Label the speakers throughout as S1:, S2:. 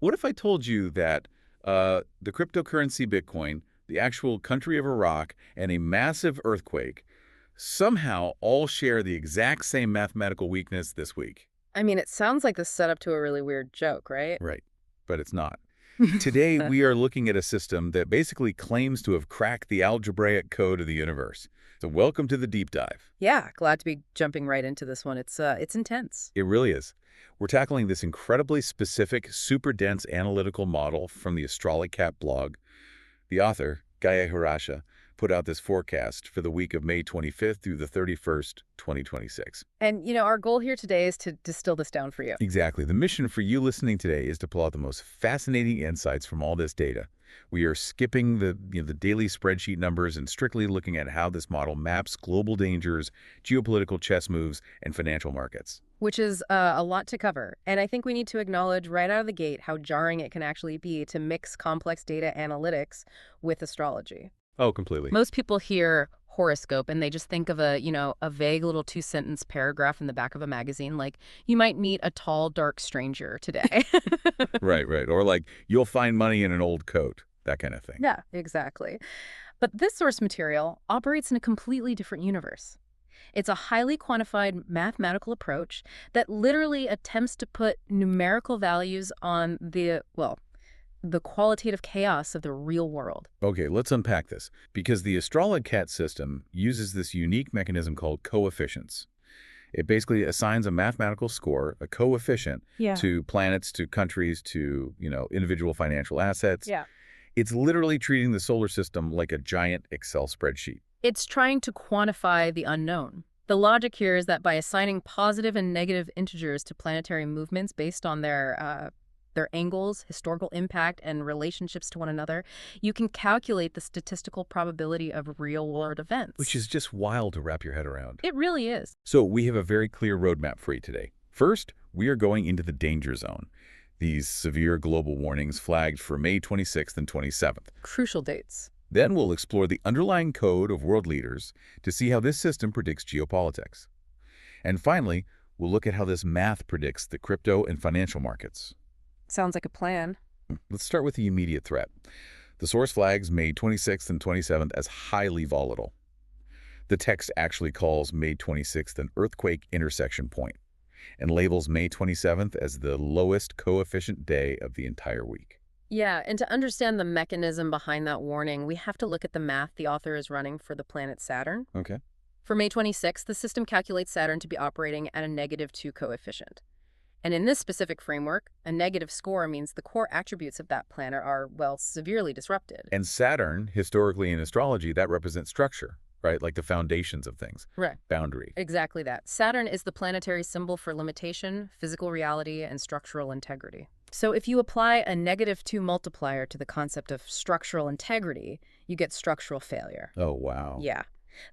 S1: What if I told you that the cryptocurrency Bitcoin, the actual country of Iraq, and a massive earthquake somehow all share the exact same mathematical weakness this week?
S2: I mean, it sounds like the setup to a really weird joke, right?
S1: Right, but it's not. Today, we are looking at a system that basically claims to have cracked the algebraic code of the universe. So welcome to the deep dive.
S2: Yeah, glad to be jumping right into this one. It's intense.
S1: It really is. We're tackling this incredibly specific, super dense analytical model from the Astrology blog. The author, Gaia Hirasha, put out this forecast for the week of May 25th through the 31st, 2026.
S2: And, our goal here today is to distill this down for you.
S1: Exactly. The mission for you listening today is to pull out the most fascinating insights from all this data. We are skipping the daily spreadsheet numbers and strictly looking at how this model maps global dangers, geopolitical chess moves, and financial markets.
S2: Which is a lot to cover. And I think we need to acknowledge right out of the gate how jarring it can actually be to mix complex data analytics with astrology.
S1: Oh, completely.
S2: Most people hear horoscope and they just think of a vague little two-sentence paragraph in the back of a magazine, like you might meet a tall, dark stranger today.
S1: Right, right. Or like, you'll find money in an old coat, that kind of thing.
S2: Yeah, exactly. But this source material operates in a completely different universe. It's a highly quantified mathematical approach that literally attempts to put numerical values on the qualitative chaos of the real world.
S1: Okay, let's unpack this. Because the Astrology system uses this unique mechanism called coefficients. It basically assigns a mathematical score, a coefficient,
S2: Yeah.
S1: to planets, to countries, to, individual financial assets.
S2: Yeah.
S1: It's literally treating the solar system like a giant Excel spreadsheet.
S2: It's trying to quantify the unknown. The logic here is that by assigning positive and negative integers to planetary movements based on their angles, historical impact, and relationships to one another, you can calculate the statistical probability of real-world events.
S1: Which is just wild to wrap your head around.
S2: It really is.
S1: So we have a very clear roadmap for you today. First, we are going into the danger zone. These severe global warnings flagged for May 26th and 27th.
S2: Crucial dates.
S1: Then we'll explore the underlying code of world leaders to see how this system predicts geopolitics. And finally, we'll look at how this math predicts the crypto and financial markets.
S2: Sounds like a plan.
S1: Let's start with the immediate threat. The source flags May 26th and 27th as highly volatile. The text actually calls May 26th an earthquake intersection point and labels May 27th as the lowest coefficient day of the entire week.
S2: Yeah, and to understand the mechanism behind that warning, we have to look at the math the author is running for the planet Saturn.
S1: Okay.
S2: For May 26th, the system calculates Saturn to be operating at a -2 coefficient. And in this specific framework, a negative score means the core attributes of that planet are, severely disrupted.
S1: And Saturn, historically in astrology, that represents structure, right? Like the foundations of things.
S2: Right.
S1: Boundary.
S2: Exactly that. Saturn is the planetary symbol for limitation, physical reality, and structural integrity. So if you apply a -2 multiplier to the concept of structural integrity, you get structural failure.
S1: Oh, wow.
S2: Yeah.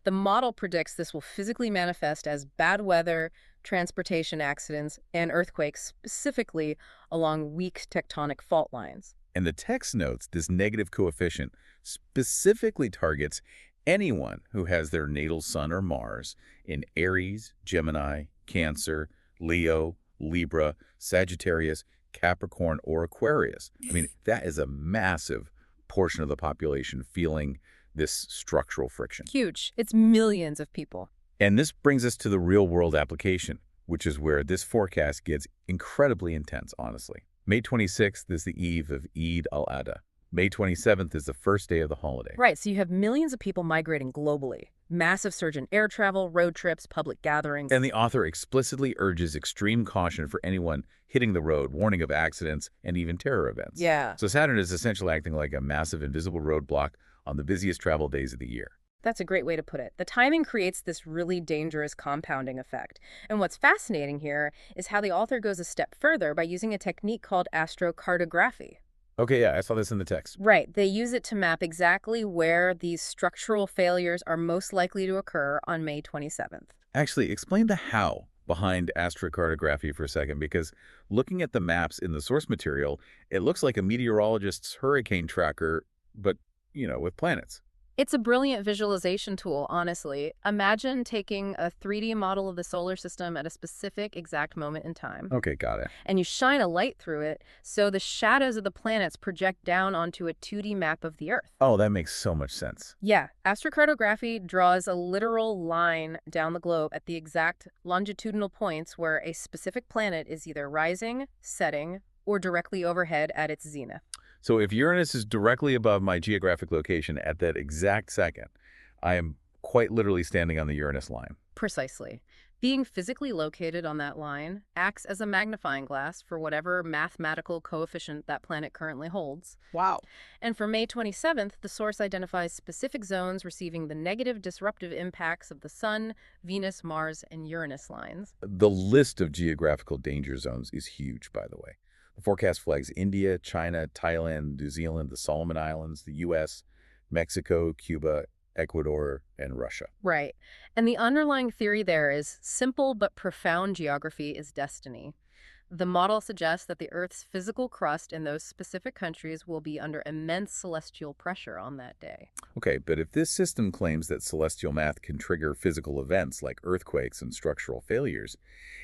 S2: The model predicts this will physically manifest as bad weather, transportation accidents, and earthquakes, specifically along weak tectonic fault lines.
S1: And the text notes this negative coefficient specifically targets anyone who has their natal sun or Mars in Aries, Gemini, Cancer, Leo, Libra, Sagittarius, Capricorn, or Aquarius. I mean, that is a massive portion of the population feeling this structural friction.
S2: Huge. It's millions of people.
S1: And this brings us to the real-world application, which is where this forecast gets incredibly intense, honestly. May 26th is the eve of Eid al-Adha. May 27th is the first day of the holiday.
S2: Right, so you have millions of people migrating globally. Massive surge in air travel, road trips, public gatherings.
S1: And the author explicitly urges extreme caution for anyone hitting the road, warning of accidents and even terror events.
S2: Yeah.
S1: So Saturn is essentially acting like a massive invisible roadblock on the busiest travel days of the year.
S2: That's a great way to put it. The timing creates this really dangerous compounding effect. And what's fascinating here is how the author goes a step further by using a technique called astrocartography.
S1: Okay, yeah, I saw this in the text.
S2: Right. They use it to map exactly where these structural failures are most likely to occur on May 27th.
S1: Actually, explain the how behind astrocartography for a second, because looking at the maps in the source material, it looks like a meteorologist's hurricane tracker, but, with planets.
S2: It's a brilliant visualization tool, honestly. Imagine taking a 3D model of the solar system at a specific exact moment in time,
S1: Okay, got it.
S2: and you shine a light through it so the shadows of the planets project down onto a 2D map of the Earth.
S1: Oh, that makes so much sense.
S2: Yeah, astrocartography draws a literal line down the globe at the exact longitudinal points where a specific planet is either rising, setting, or directly overhead at its zenith.
S1: So if Uranus is directly above my geographic location at that exact second, I am quite literally standing on the Uranus line.
S2: Precisely. Being physically located on that line acts as a magnifying glass for whatever mathematical coefficient that planet currently holds.
S1: Wow.
S2: And for May 27th, the source identifies specific zones receiving the negative disruptive impacts of the Sun, Venus, Mars, and Uranus lines.
S1: The list of geographical danger zones is huge, by the way. The forecast flags India, China, Thailand, New Zealand, the Solomon Islands, the U.S., Mexico, Cuba, Ecuador, and Russia.
S2: Right. And the underlying theory there is simple but profound: geography is destiny. The model suggests that the Earth's physical crust in those specific countries will be under immense celestial pressure on that day.
S1: Okay, but if this system claims that celestial math can trigger physical events like earthquakes and structural failures,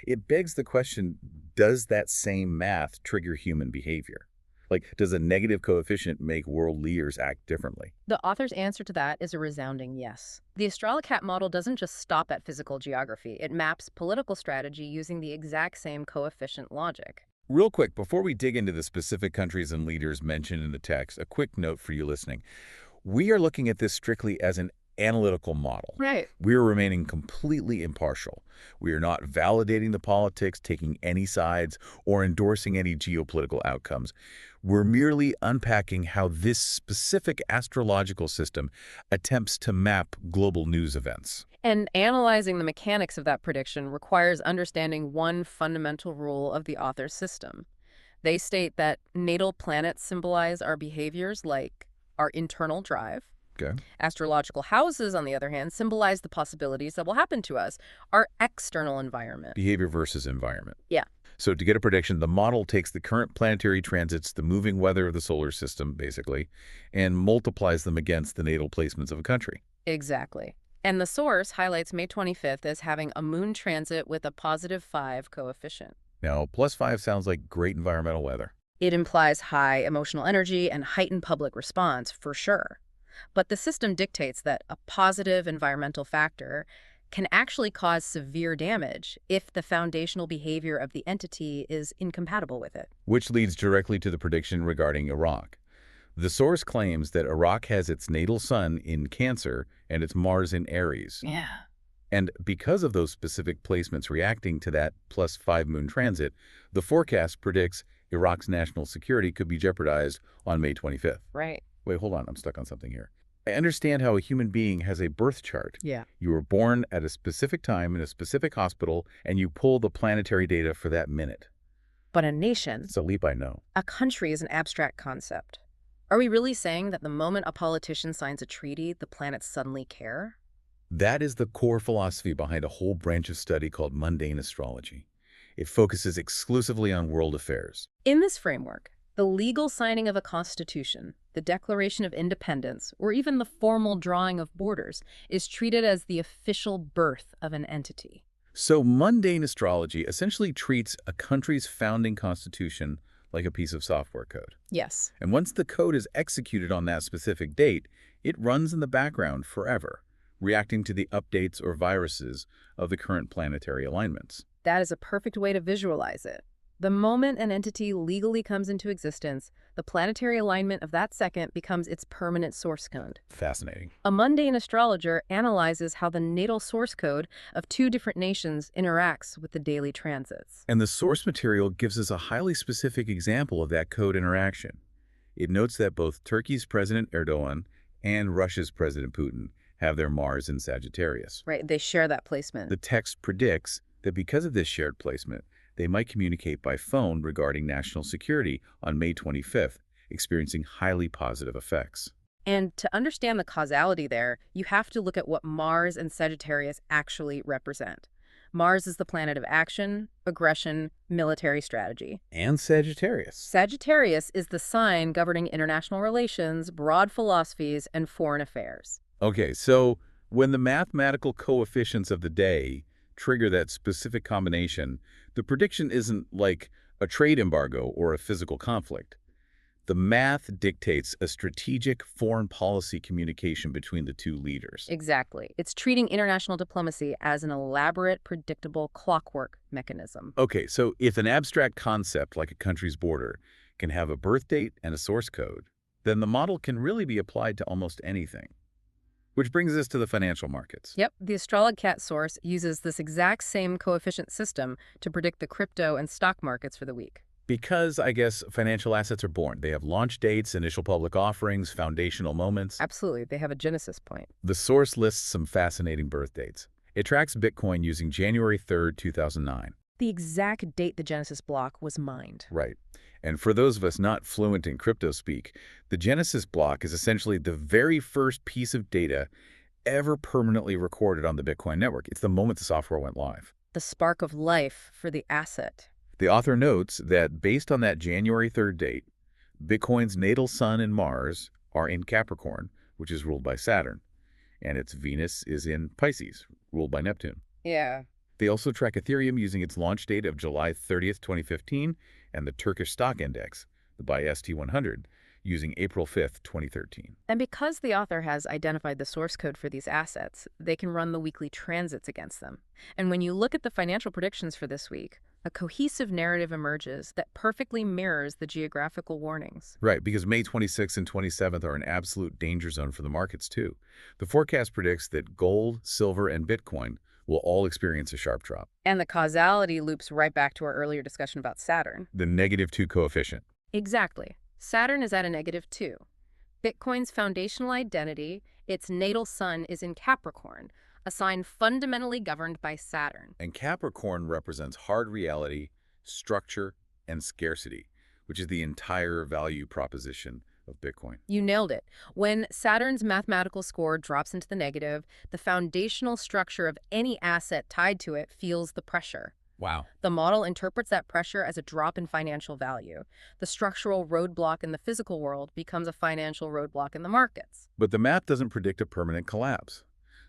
S1: it begs the question, does that same math trigger human behavior? Like, does a negative coefficient make world leaders act differently?
S2: The author's answer to that is a resounding yes. The Astrolocat model doesn't just stop at physical geography. It maps political strategy using the exact same coefficient logic.
S1: Real quick, before we dig into the specific countries and leaders mentioned in the text, a quick note for you listening. We are looking at this strictly as an analytical model.
S2: Right.
S1: We are remaining completely impartial. We are not validating the politics, taking any sides, or endorsing any geopolitical outcomes. We're merely unpacking how this specific astrological system attempts to map global news events.
S2: And analyzing the mechanics of that prediction requires understanding one fundamental rule of the author's system. They state that natal planets symbolize our behaviors, like our internal drive.
S1: Okay.
S2: Astrological houses, on the other hand, symbolize the possibilities that will happen to us, our external environment.
S1: Behavior versus environment.
S2: Yeah.
S1: So to get a prediction, the model takes the current planetary transits, the moving weather of the solar system, basically, and multiplies them against the natal placements of a country.
S2: Exactly. And the source highlights May 25th as having a moon transit with a +5 coefficient.
S1: Now, +5 sounds like great environmental weather.
S2: It implies high emotional energy and heightened public response, for sure. But the system dictates that a positive environmental factor can actually cause severe damage if the foundational behavior of the entity is incompatible with it.
S1: Which leads directly to the prediction regarding Iraq. The source claims that Iraq has its natal sun in Cancer and its Mars in Aries.
S2: Yeah.
S1: And because of those specific placements reacting to that +5 moon transit, the forecast predicts Iraq's national security could be jeopardized on May 25th.
S2: Right.
S1: Wait, hold on. I'm stuck on something here. I understand how a human being has a birth chart.
S2: Yeah.
S1: You were born at a specific time in a specific hospital, and you pull the planetary data for that minute.
S2: But a nation,
S1: It's a leap, I know.
S2: a country, is an abstract concept. Are we really saying that the moment a politician signs a treaty, the planets suddenly care?
S1: That is the core philosophy behind a whole branch of study called mundane astrology. It focuses exclusively on world affairs.
S2: In this framework, the legal signing of a constitution, the Declaration of Independence, or even the formal drawing of borders is treated as the official birth of an entity.
S1: So mundane astrology essentially treats a country's founding constitution like a piece of software code.
S2: Yes.
S1: And once the code is executed on that specific date, it runs in the background forever, reacting to the updates or viruses of the current planetary alignments.
S2: That is a perfect way to visualize it. The moment an entity legally comes into existence, the planetary alignment of that second becomes its permanent source code.
S1: Fascinating.
S2: A mundane astrologer analyzes how the natal source code of two different nations interacts with the daily transits.
S1: And the source material gives us a highly specific example of that code interaction. It notes that both Turkey's President Erdogan and Russia's President Putin have their Mars in Sagittarius.
S2: Right, they share that placement.
S1: The text predicts that because of this shared placement, they might communicate by phone regarding national security on May 25th, experiencing highly positive effects.
S2: And to understand the causality there, you have to look at what Mars and Sagittarius actually represent. Mars is the planet of action, aggression, military strategy.
S1: And Sagittarius.
S2: Sagittarius is the sign governing international relations, broad philosophies, and foreign affairs.
S1: Okay, so when the mathematical coefficients of the day trigger that specific combination, the prediction isn't like a trade embargo or a physical conflict. The math dictates a strategic foreign policy communication between the two leaders.
S2: Exactly. It's treating international diplomacy as an elaborate, predictable clockwork mechanism.
S1: Okay, so if an abstract concept like a country's border can have a birth date and a source code, then the model can really be applied to almost anything. Which brings us to the financial markets.
S2: Yep, the Astrology source uses this exact same coefficient system to predict the crypto and stock markets for the week.
S1: Because, I guess, financial assets are born. They have launch dates, initial public offerings, foundational moments.
S2: Absolutely, they have a genesis point.
S1: The source lists some fascinating birth dates. It tracks Bitcoin using January 3rd, 2009.
S2: The exact date the genesis block was mined.
S1: Right. And for those of us not fluent in crypto speak, the genesis block is essentially the very first piece of data ever permanently recorded on the Bitcoin network. It's the moment the software went live.
S2: The spark of life for the asset.
S1: The author notes that based on that January 3rd date, Bitcoin's natal sun and Mars are in Capricorn, which is ruled by Saturn, and its Venus is in Pisces, ruled by Neptune.
S2: Yeah.
S1: They also track Ethereum using its launch date of July 30th, 2015, and the Turkish stock index, the BY-ST100, using April 5th, 2013.
S2: And because the author has identified the source code for these assets, they can run the weekly transits against them. And when you look at the financial predictions for this week, a cohesive narrative emerges that perfectly mirrors the geographical warnings.
S1: Right, because May 26th and 27th are an absolute danger zone for the markets, too. The forecast predicts that gold, silver, and Bitcoin will all experience a sharp drop.
S2: And the causality loops right back to our earlier discussion about Saturn.
S1: The -2 coefficient.
S2: Exactly. Saturn is at a -2. Bitcoin's foundational identity, its natal sun, is in Capricorn, a sign fundamentally governed by Saturn.
S1: And Capricorn represents hard reality, structure, and scarcity, which is the entire value proposition of Bitcoin.
S2: You nailed it. When Saturn's mathematical score drops into the negative, the foundational structure of any asset tied to it feels the pressure.
S1: Wow.
S2: The model interprets that pressure as a drop in financial value. The structural roadblock in the physical world becomes a financial roadblock in the markets.
S1: But the math doesn't predict a permanent collapse.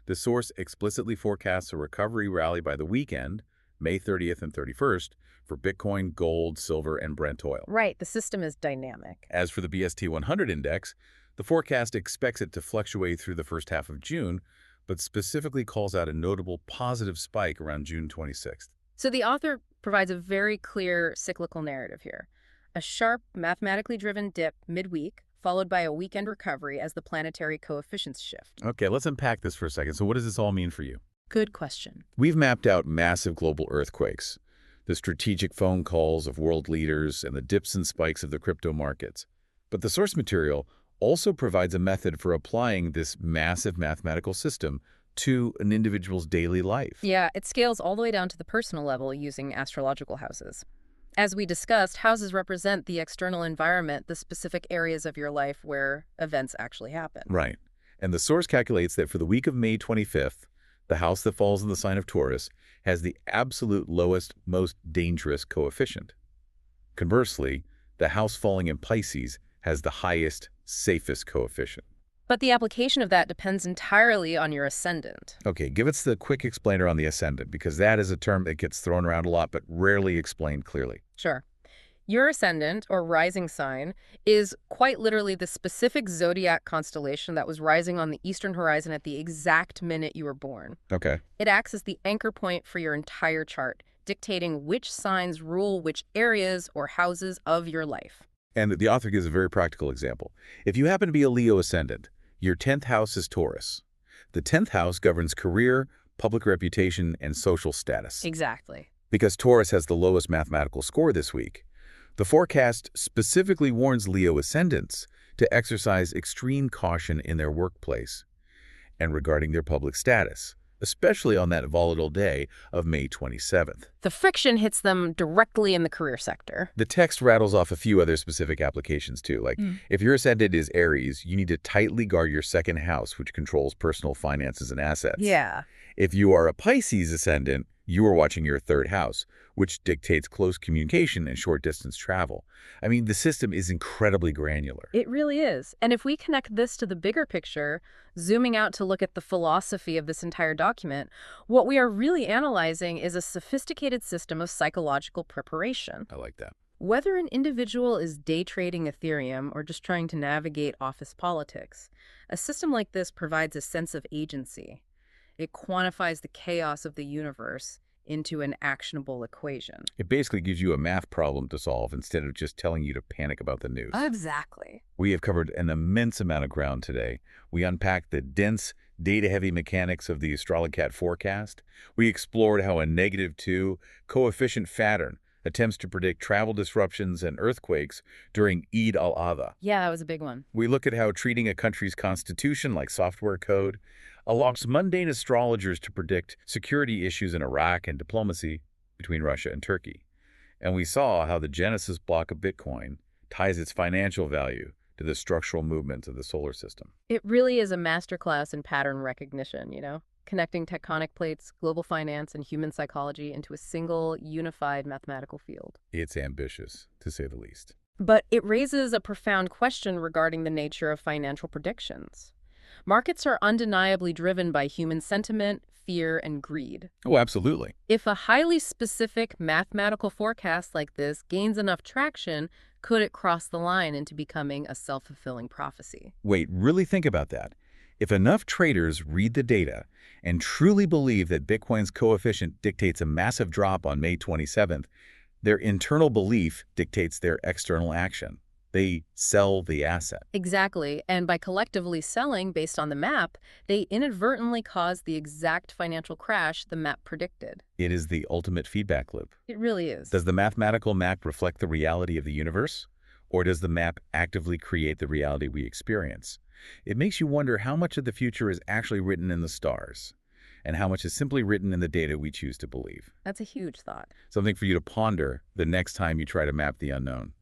S1: The source explicitly forecasts a recovery rally by the weekend, May 30th and 31st, for Bitcoin, gold, silver, and Brent oil.
S2: Right, the system is dynamic.
S1: As for the BST100 index, the forecast expects it to fluctuate through the first half of June, but specifically calls out a notable positive spike around June 26th.
S2: So the author provides a very clear cyclical narrative here. A sharp, mathematically driven dip midweek, followed by a weekend recovery as the planetary coefficients shift.
S1: Okay, let's unpack this for a second. So what does this all mean for you?
S2: Good question.
S1: We've mapped out massive global earthquakes, the strategic phone calls of world leaders, and the dips and spikes of the crypto markets. But the source material also provides a method for applying this massive mathematical system to an individual's daily life.
S2: Yeah, it scales all the way down to the personal level using astrological houses. As we discussed, houses represent the external environment, the specific areas of your life where events actually happen.
S1: Right. And the source calculates that for the week of May 25th, the house that falls in the sign of Taurus has the absolute lowest, most dangerous coefficient. Conversely, the house falling in Pisces has the highest, safest coefficient.
S2: But the application of that depends entirely on your ascendant.
S1: Okay, give us the quick explainer on the ascendant, because that is a term that gets thrown around a lot but rarely explained clearly.
S2: Sure. Your ascendant, or rising sign, is quite literally the specific zodiac constellation that was rising on the eastern horizon at the exact minute you were born.
S1: Okay.
S2: It acts as the anchor point for your entire chart, dictating which signs rule which areas or houses of your life.
S1: And the author gives a very practical example. If you happen to be a Leo ascendant, your 10th house is Taurus. The 10th house governs career, public reputation, and social status.
S2: Exactly.
S1: Because Taurus has the lowest mathematical score this week, the forecast specifically warns Leo ascendants to exercise extreme caution in their workplace and regarding their public status, especially on that volatile day of May 27th.
S2: The friction hits them directly in the career sector.
S1: The text rattles off a few other specific applications too, like if your ascendant is Aries, you need to tightly guard your second house, which controls personal finances and assets.
S2: Yeah.
S1: If you are a Pisces ascendant, You are watching your third house, which dictates close communication and short-distance travel. I mean, the system is incredibly granular.
S2: It really is. And if we connect this to the bigger picture, zooming out to look at the philosophy of this entire document, what we are really analyzing is a sophisticated system of psychological preparation.
S1: I like that.
S2: Whether an individual is day trading Ethereum or just trying to navigate office politics, a system like this provides a sense of agency. It quantifies the chaos of the universe into an actionable equation.
S1: It basically gives you a math problem to solve instead of just telling you to panic about the news.
S2: Exactly.
S1: We have covered an immense amount of ground today. We unpacked the dense, data-heavy mechanics of the Astrolocat forecast. We explored how a -2 coefficient Saturn attempts to predict travel disruptions and earthquakes during Eid al-Adha.
S2: Yeah, that was a big one.
S1: We look at how treating a country's constitution like software code allows mundane astrologers to predict security issues in Iraq and diplomacy between Russia and Turkey. And we saw how the Genesis block of Bitcoin ties its financial value to the structural movements of the solar system.
S2: It really is a masterclass in pattern recognition, connecting tectonic plates, global finance, and human psychology into a single, unified mathematical field.
S1: It's ambitious, to say the least.
S2: But it raises a profound question regarding the nature of financial predictions. Markets are undeniably driven by human sentiment, fear, and greed.
S1: Oh, absolutely.
S2: If a highly specific mathematical forecast like this gains enough traction, could it cross the line into becoming a self-fulfilling prophecy?
S1: Wait, really think about that. If enough traders read the data and truly believe that Bitcoin's coefficient dictates a massive drop on May 27th, their internal belief dictates their external action. They sell the asset.
S2: Exactly, and by collectively selling based on the map, they inadvertently cause the exact financial crash the map predicted.
S1: It is the ultimate feedback loop.
S2: It really is.
S1: Does the mathematical map reflect the reality of the universe? Or does the map actively create the reality we experience? It makes you wonder how much of the future is actually written in the stars, and how much is simply written in the data we choose to believe.
S2: That's a huge thought.
S1: Something for you to ponder the next time you try to map the unknown.